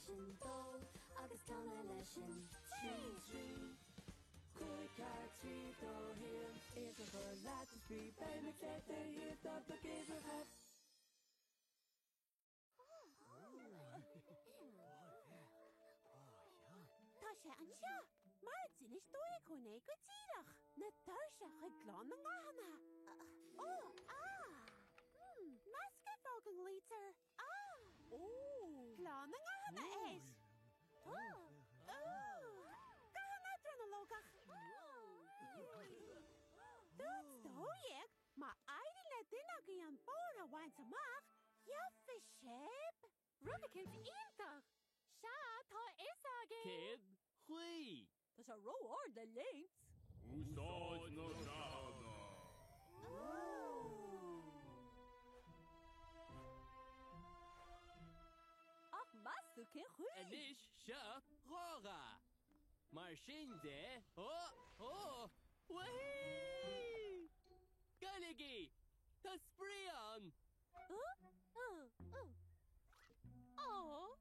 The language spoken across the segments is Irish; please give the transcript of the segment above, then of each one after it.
sin dó agus tána lei sin trí. Cuaig trí dó hían idir chu leat is brí be me clétar hiad a do géidir hat. Tá sé anseo, mar dunis dói chuné go tíirech na tuirse chu glán na ngahana. Measca fógan lítar. Glán na ngahana éis. Gahana drona lógach. Dús dóiag, má éirí le duine í an bór a bhaint amach, Jaffa séb. Rudikins ítach. Sha tá is agin. Céad, chuí. Tá sé róir de léint. Úsáid nó dána. Ach masú cin chuí. Anis seo rága. Mar sin de, wahí! Galigi, tá spríán.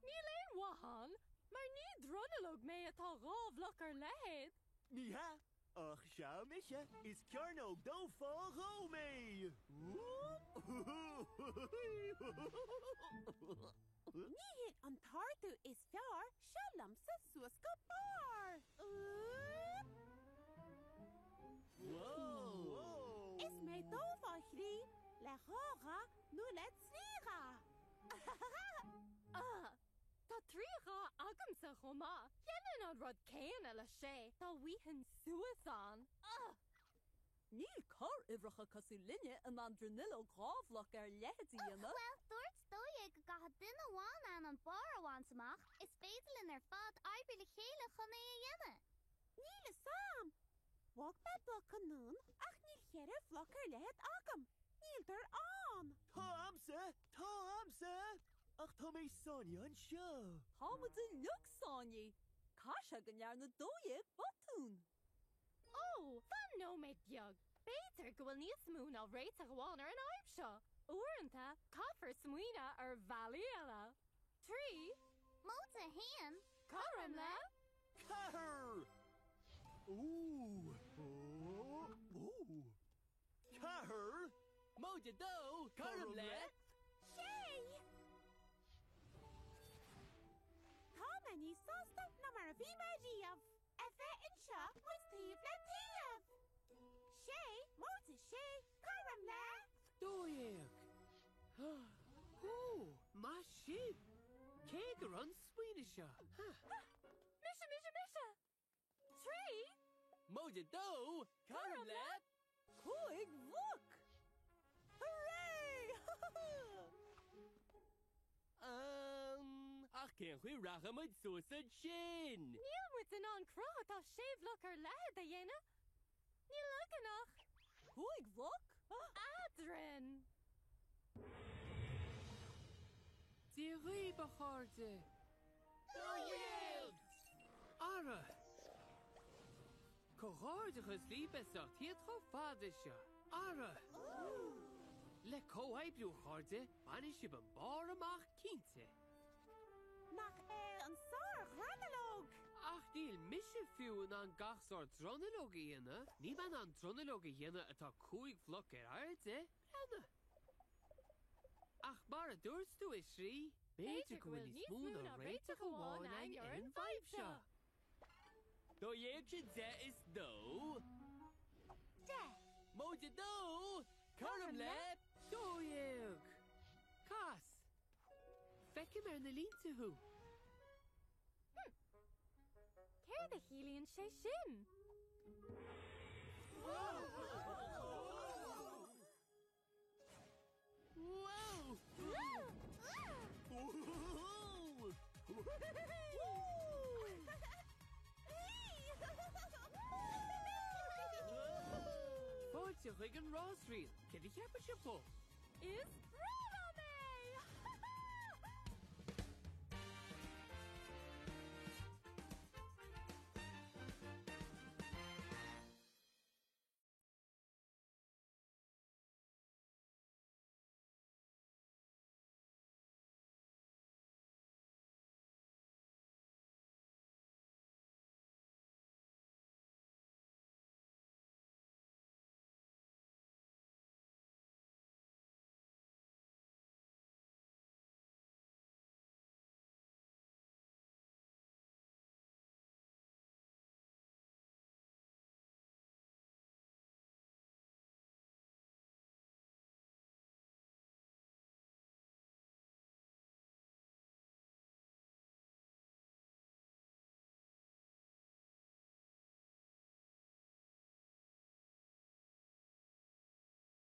Ní léon wahan, mar ní dronalog mé atá rábhlach ar lehéad. Ní ha, ach seo mise is cearnóg dó fá mé. Ní hit an tartú is fear se lamsa suas go bar. Whoa! Is mé dómhaithrí le rága nó le tríga. Tá tríá agamsa chomá. Dhéanaan an rud céanna le sé, tá bhuihan suasán. Níl cór ibrecha cosú linne an dronillo grábhlach ar leheadíana. Well, dúirt dóigh go gatha duine bháin an bar amháin amach, is féidirlinn ar fad aibre le chéile chun é a dhéanana. Níle sam. Wag be blocanún ach níl chéir floch ar lehead agam. Níl tar an. Tá amsa! Ach tá mé Sonia an seo. Tá mu du luach sáinní. Cáise gannear na dóigh botún. Fan nó méid beag. Béidir go bhfuil níos mún á réit a gháin ar an aib seo. Uaireanta, caithfar smuoine ar bhealaí eile. Trí, Móta haan, caram le? Cahar! Ooh! Cahar! Móide dó, caram le? Sé! Tá me ní sásta na mar a bhí mar díomh. A bheith in seo muid tíomh le tíomh. Sé, móta sé, caram le. Dóiag. Má sin. Cé gur an smuoine seo. Misha! Trí, Móide dó, caram le? chuig bhuc! Hooray! Ach cén chuí racha muid suasad sin. Níl muid in an crát á sébhlach ar lehead a dhéine. Níl leganach. Chuig bhuc? Adrin! Dí rí ba cháde. Dóiag! Ara! Cóáidechas líbesach tíad cho fáda seo. Ara! Le cóhaibbliú cháde, banis sib an bar amach cínte. Nach an sár chronalóg. Ach níl mise fiún an gachsár dronalóg íana, ní man an dronalóg íana atá cúig floch ar airde, brena. Ach bar a dúrstú is srí, béidir go bhfuil níos mún a réite go bháin ang ar an bhaib seo. Dó dhéag sin de is dó. De. Móide dó, caram le, dóiag. Cas. Fecim ar na líntathú. Céir de chilíonn sé sin. Wow! Fáilte chuig an rásriil, cé di cheappa se fó. Is